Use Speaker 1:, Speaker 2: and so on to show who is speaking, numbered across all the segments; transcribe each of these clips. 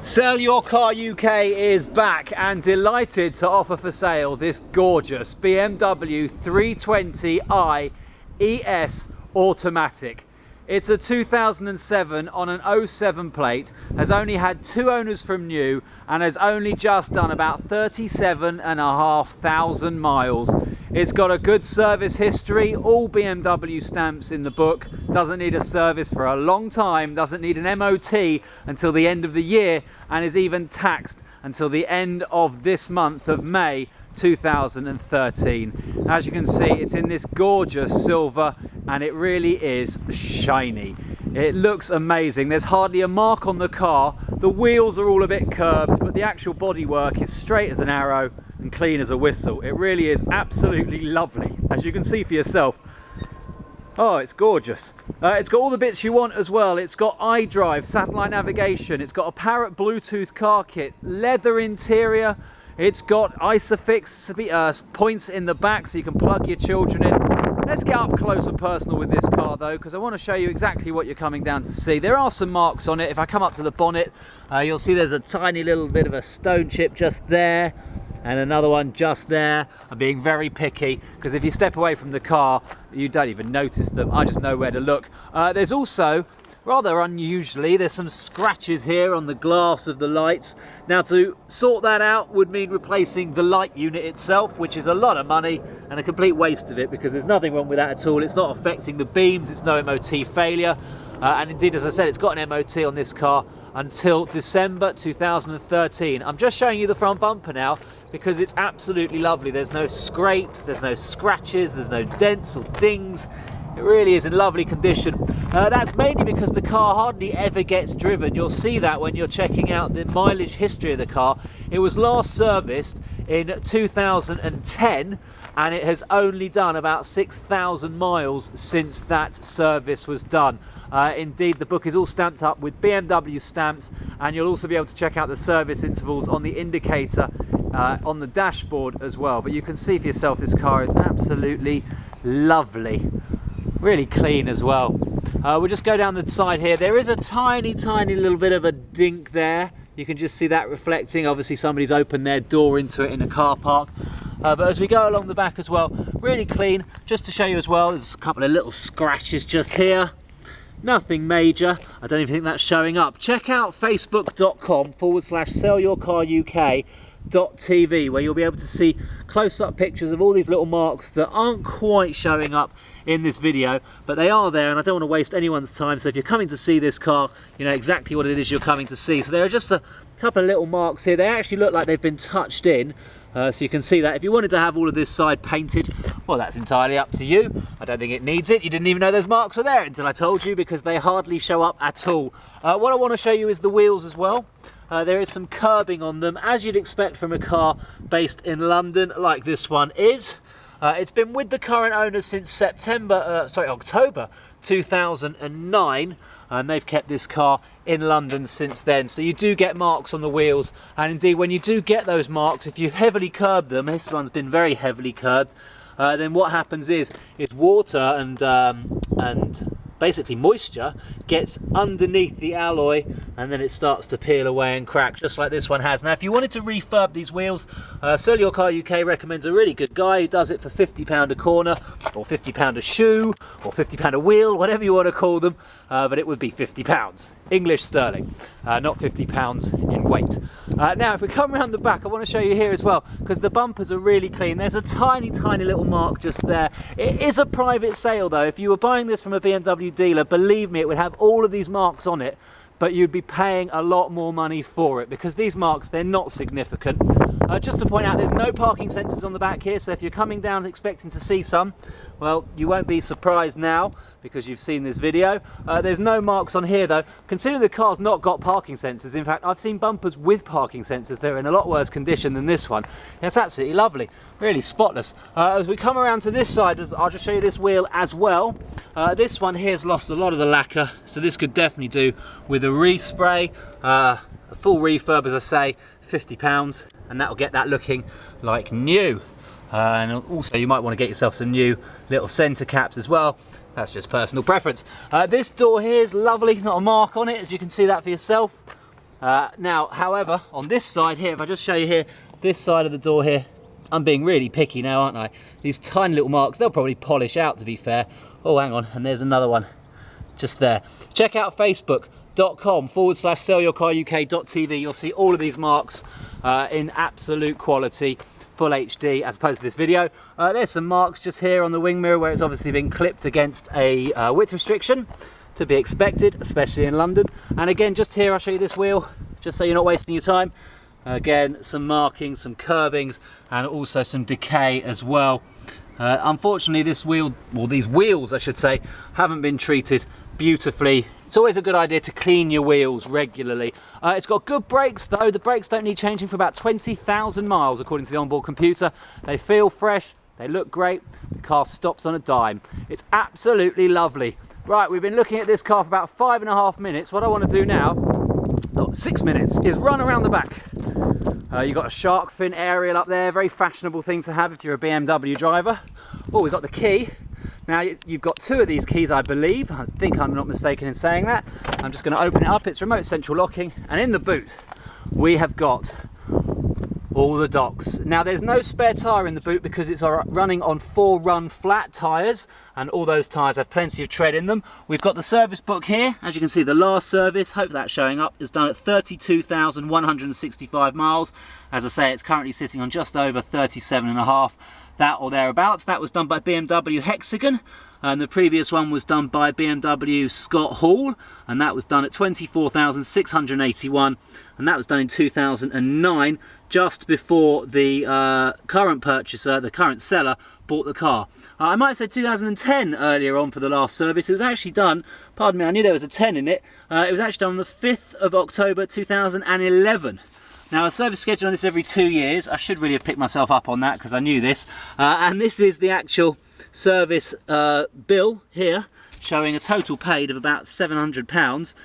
Speaker 1: Sell Your Car UK is back and delighted to offer for sale this gorgeous BMW 320i ES automatic. It's a 2007 on an 07 plate, has only had 2 owners from new and has only just done about 37,500 miles. It's got a good service history, all BMW stamps in the book, doesn't need a service for a long time, doesn't need an MOT until the end of the year, and is even taxed until the end of this month of May 2013. As you can see, it's in this gorgeous silver and it really is shiny. It looks amazing. There's hardly a mark on the car. The wheels are all a bit curved, but the actual bodywork is straight as an arrow and clean as a whistle. It really is absolutely lovely, as you can see for yourself. Oh, it's gorgeous. It's got all the bits you want as well. It's got iDrive, satellite navigation. It's got a Parrot Bluetooth car kit, leather interior. It's got ISOFIX points in the back so you can plug your children in. Let's get up close and personal with this car though, because I want to show you exactly what you're coming down to see. There are some marks on it. If I come up to the bonnet, you'll see there's a tiny little bit of a stone chip just there and another one just there. I'm being very picky because if you step away from the car, you don't even notice them. I just know where to look. There's also, rather unusually, there's some scratches here on the glass of the lights. Now to sort that out would mean replacing the light unit itself, which is a lot of money and a complete waste of it because there's nothing wrong with that at all. It's not affecting the beams, it's no MOT failure. And indeed, as I said, it's got an MOT on this car until December 2013. I'm just showing you the front bumper now because it's absolutely lovely. There's no scrapes, there's no scratches, there's no dents or dings. It really is in lovely condition. That's mainly because the car hardly ever gets driven. You'll see that when you're checking out the mileage history of the car. It was last serviced in 2010 and it has only done about 6,000 miles since that service was done. Indeed, the book is all stamped up with BMW stamps, and you'll also be able to check out the service intervals on the indicator on the dashboard as well. But you can see for yourself this car is absolutely lovely. Really clean as well. We'll just go down the side here. There is a tiny little bit of a dink there. You can just see that reflecting. Obviously somebody's opened their door into it in a car park. But as we go along the back as well, really clean. Just to show you as well, there's a couple of little scratches just here. Nothing major. I don't even think that's showing up. Check out facebook.com/SellYourCarUK.tv, where you'll be able to see close-up pictures of all these little marks that aren't quite showing up in this video, but they are there, and I don't want to waste anyone's time. So if you're coming to see this car, you know exactly what it is you're coming to see. So there are just a couple of little marks here. They actually look like they've been touched in. So you can see that. If you wanted to have all of this side painted, well, that's entirely up to you. I don't think it needs it. You didn't even know those marks were there until I told you, because they hardly show up at all. What I want to show you is the wheels as well. There is some curbing on them, as you'd expect from a car based in London like this one is. It's been with the current owner since October 2009, and they've kept this car in London since then. So you do get marks on the wheels, and indeed when you do get those marks, if you heavily curb them, this one's been very heavily curbed, then what happens is water and basically moisture gets underneath the alloy, and then it starts to peel away and crack, just like this one has. Now if you wanted to refurb these wheels, Sell Your Car UK recommends a really good guy who does it for £50 a corner, or £50 a shoe, or £50 a wheel, whatever you want to call them, but it would be £50 English sterling, not £50 in weight. Now if we come around the back, I want to show you here as well, because the bumpers are really clean. There's a tiny little mark just there. It is a private sale though. If you were buying this from a BMW dealer, believe me, it would have all of these marks on it, but you'd be paying a lot more money for it, because these marks, they're not significant. Just to point out, there's no parking sensors on the back here, so if you're coming down expecting to see some, well, you won't be surprised now because you've seen this video. There's no marks on here though. Considering the car's not got parking sensors, in fact I've seen bumpers with parking sensors. They're in a lot worse condition than this one. It's absolutely lovely, really spotless. As we come around to this side, I'll just show you this wheel as well. This one here's lost a lot of the lacquer, so this could definitely do with a respray. A full refurb, as I say, £50, and that'll get that looking like new. And also you might want to get yourself some new little centre caps as well. That's just personal preference. This door here is lovely, not a mark on it, as you can see that for yourself. Now, however, on this side here, if I just show you here, this side of the door here, I'm being really picky now, aren't I? These tiny little marks, they'll probably polish out, to be fair. Oh, hang on, and there's another one just there. Check out facebook.com/sellyourcaruk.tv. You'll see all of these marks in absolute quality, full HD, as opposed to this video. There's some marks just here on the wing mirror where it's obviously been clipped against a width restriction, to be expected, especially in London. And again, just here, I'll show you this wheel, just so you're not wasting your time. Again, some markings, some curbings, and also some decay as well. Unfortunately, this wheel, or these wheels I should say, haven't been treated beautifully. It's always a good idea to clean your wheels regularly. It's got good brakes though. The brakes don't need changing for about 20,000 miles according to the onboard computer. They feel fresh, they look great, the car stops on a dime. It's absolutely lovely. Right, we've been looking at this car for about 5.5 minutes. What I want to do now, 6 minutes, is run around the back. You've got a shark fin aerial up there, very fashionable thing to have if you're a BMW driver. Oh, we've got the key. Now you've got 2 of these keys, I believe. I think I'm not mistaken in saying that. I'm just going to open it up. It's remote central locking, and in the boot we have got all the docks. Now there's no spare tyre in the boot because it's running on 4 run flat tyres, and all those tyres have plenty of tread in them. We've got the service book here. As you can see, the last service, hope that's showing up, is done at 32,165 miles. As I say, it's currently sitting on just over 37.5, that or thereabouts. That was done by BMW Hexagon, and the previous one was done by BMW Scott Hall, and that was done at 24,681, and that was done in 2009, just before the current purchaser, the current seller, bought the car. I might have said 2010 earlier on for the last service. It was actually done, pardon me, I knew there was a 10 in it. It was actually done on the 5th of October 2011. Now, a service schedule on this every 2 years. I should really have picked myself up on that because I knew this. And this is the actual service bill here, showing a total paid of about £700.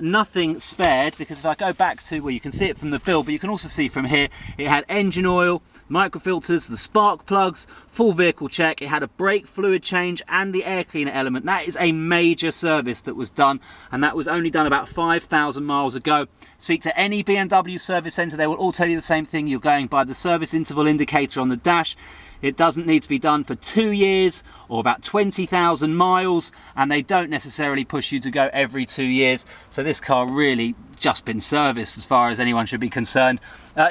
Speaker 1: Nothing spared, because if I go back to, well, you can see it from the bill, but you can also see from here, it had engine oil, microfilters, the spark plugs, full vehicle check, it had a brake fluid change and the air cleaner element. That is a major service that was done, and that was only done about 5,000 miles ago. Speak to any BMW service centre, they will all tell you the same thing. You're going by the service interval indicator on the dash. It doesn't need to be done for 2 years or about 20,000 miles, and they don't necessarily push you to go every 2 years. So this car really just been serviced as far as anyone should be concerned.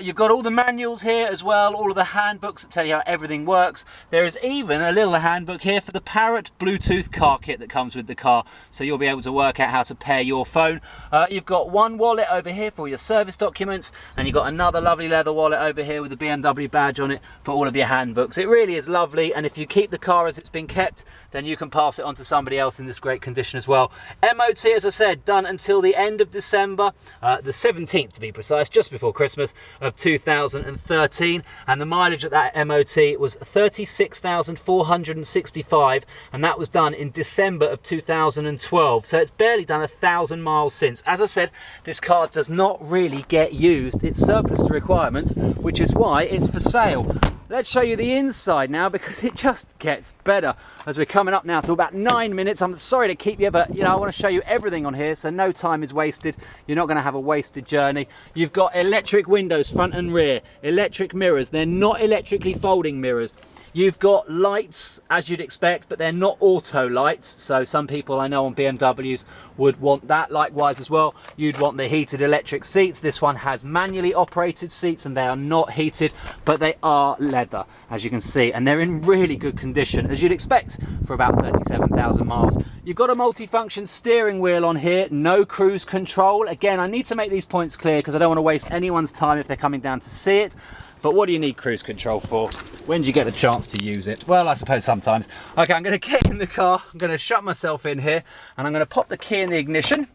Speaker 1: You've got all the manuals here as well, all of the handbooks that tell you how everything works. There is even a little handbook here for the Parrot Bluetooth car kit that comes with the car, so you'll be able to work out how to pair your phone. You've got one wallet over here for all your service documents, and you've got another lovely leather wallet over here with the BMW badge on it for all of your handbooks. It really is lovely, and if you keep the car as it's been kept, then you can pass it on to somebody else in this great condition as well. MOT, as I said, done until the end of December, the 17th to be precise, just before Christmas of 2013, and the mileage at that MOT was 36,465, and that was done in December of 2012, so it's barely done 1,000 miles since. As I said, this car does not really get used. It's surplus to requirements, which is why it's for sale. Let's show you the inside now, because it just gets better. As we're coming up now to about 9 minutes, I'm sorry to keep you, but I want to show you everything on here, so no time is wasted. You're not going to have a wasted journey. You've got electric windows front and rear, electric mirrors. They're not electrically folding mirrors. You've got lights, as you'd expect, but they're not auto lights, so some people I know on BMWs would want that. Likewise as well, you'd want the heated electric seats. This one has manually operated seats, and they are not heated, but they are leather, as you can see, and they're in really good condition, as you'd expect for about 37,000 miles. You've got a multifunction steering wheel on here, no cruise control. Again, I need to make these points clear because I don't want to waste anyone's time if they're coming down to see it. But what do you need cruise control for? When do you get a chance to use it? Well, I suppose sometimes. Okay, I'm going to get in the car, I'm going to shut myself in here, and I'm going to pop the key in the ignition.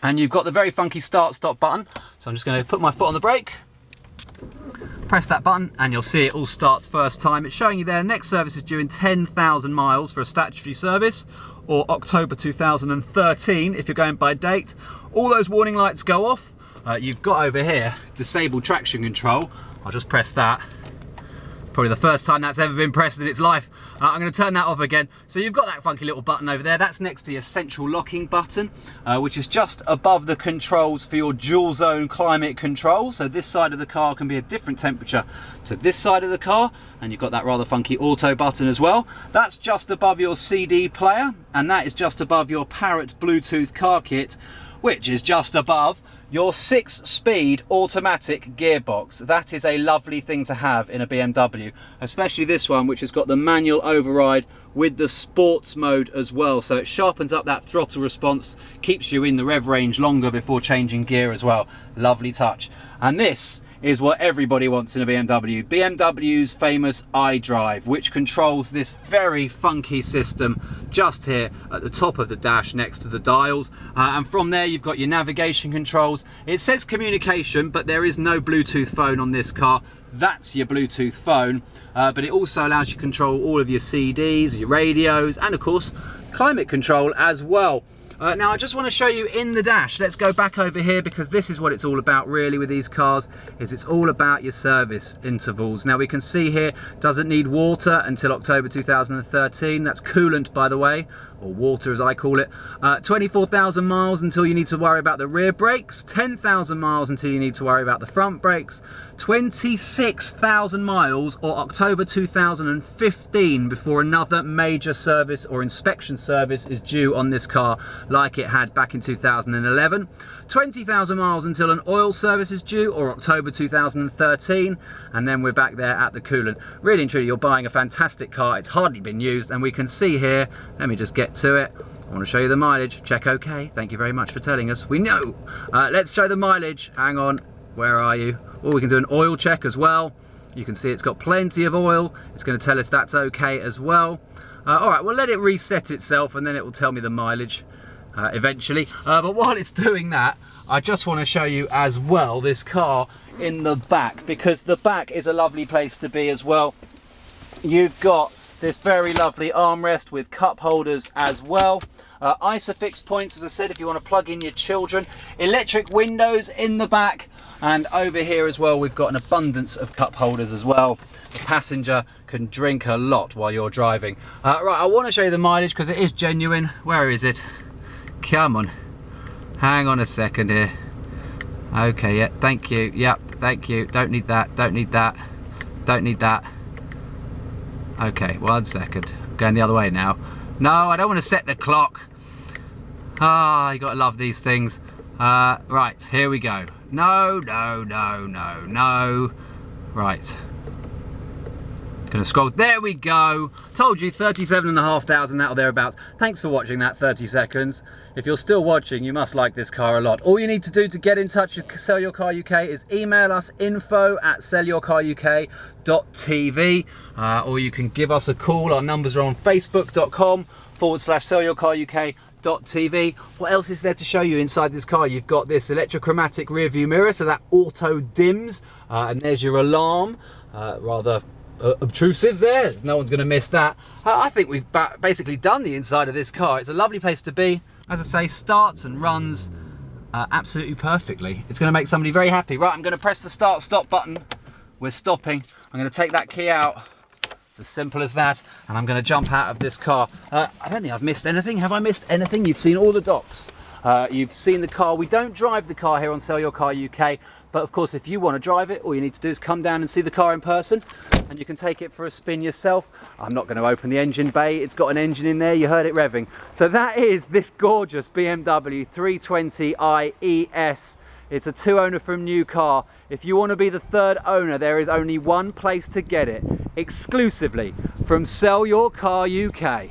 Speaker 1: And you've got the very funky start-stop button. So I'm just going to put my foot on the brake, press that button, and you'll see it all starts first time. It's showing you there, next service is due in 10,000 miles for a statutory service, or October 2013 if you're going by date. All those warning lights go off. You've got over here, disable traction control. I'll just press that, Probably the first time that's ever been pressed in its life. I'm going to turn that off again. So you've got that funky little button over there. That's next to your central locking button, which is just above the controls for your dual zone climate control. So this side of the car can be a different temperature to this side of the car. And you've got that rather funky auto button as well. That's just above your CD player, and that is just above your Parrot Bluetooth car kit, which is just above your 6-speed automatic gearbox. That is a lovely thing to have in a BMW, especially this one, which has got the manual override with the sports mode as well. So it sharpens up that throttle response, keeps you in the rev range longer before changing gear as well. Lovely touch. And this is what everybody wants in a BMW. BMW's famous iDrive, which controls this very funky system just here at the top of the dash next to the dials. And from there you've got your navigation controls. It says communication, but there is no Bluetooth phone on this car. That's your Bluetooth phone, but it also allows you to control all of your CDs, your radios, and of course climate control as well. Now I just want to show you in the dash. Let's go back over here, because this is what it's all about really with these cars, is it's all about your service intervals. Now we can see here, doesn't need water until October 2013. That's coolant, by the way, or water as I call it. 24,000 miles until you need to worry about the rear brakes, 10,000 miles until you need to worry about the front brakes, 26,000 miles or October 2015 before another major service or inspection service is due on this car, like it had back in 2011. 20,000 miles until an oil service is due, or October 2013, and then we're back there at the coolant. Really and truly, you're buying a fantastic car. It's hardly been used, and we can see here, let me just get to it. I want to show you the mileage. Check OK. Thank you very much for telling us. We know. Let's show the mileage. Hang on. Where are you? Oh, we can do an oil check as well. You can see it's got plenty of oil. It's going to tell us that's OK as well. All right, we'll let it reset itself, and then it will tell me the mileage eventually. But while it's doing that, I just want to show you as well this car in the back, because the back is a lovely place to be as well. You've got this very lovely armrest with cup holders as well. Isofix points, as I said, if you want to plug in your children. Electric windows in the back. And over here as well, we've got an abundance of cup holders as well. The passenger can drink a lot while you're driving. Right, I want to show you the mileage because it is genuine. Where is it? Come on. Hang on a second here. Okay, yeah, thank you. Yep, thank you. Don't need that, don't need that, don't need that. Okay, 1 second. I'm going the other way now. No, I don't want to set the clock. Ah, you got to love these things. Right, here we go. No, no, no, no, no. Right. Gonna scroll. There we go. Told you, 37,500, that or thereabouts. Thanks for watching that 30 seconds. If you're still watching, you must like this car a lot. All you need to do to get in touch with Sell Your Car UK is email us info@sellyourcaruk.tv, or you can give us a call. Our numbers are on facebook.com/sellyourcaruk.tv. What else is there to show you inside this car? You've got this electrochromatic rear view mirror, so that auto dims, and there's your alarm. Rather obtrusive there. No one's going to miss that. I think we've basically done the inside of this car. It's a lovely place to be. As I say, starts and runs absolutely perfectly. It's going to make somebody very happy. Right, I'm going to press the start stop button. We're stopping. I'm going to take that key out. It's as simple as that. And I'm going to jump out of this car. I don't think I've missed anything. Have I missed anything? You've seen all the docs. You've seen the car. We don't drive the car here on Sell Your Car UK. But of course, if you want to drive it, all you need to do is come down and see the car in person, and you can take it for a spin yourself. I'm not going to open the engine bay. It's got an engine in there. You heard it revving. So that is this gorgeous BMW 320i ES. It's a 2-owner from new car. If you want to be the 3rd owner, there is only one place to get it, exclusively from Sell Your Car UK.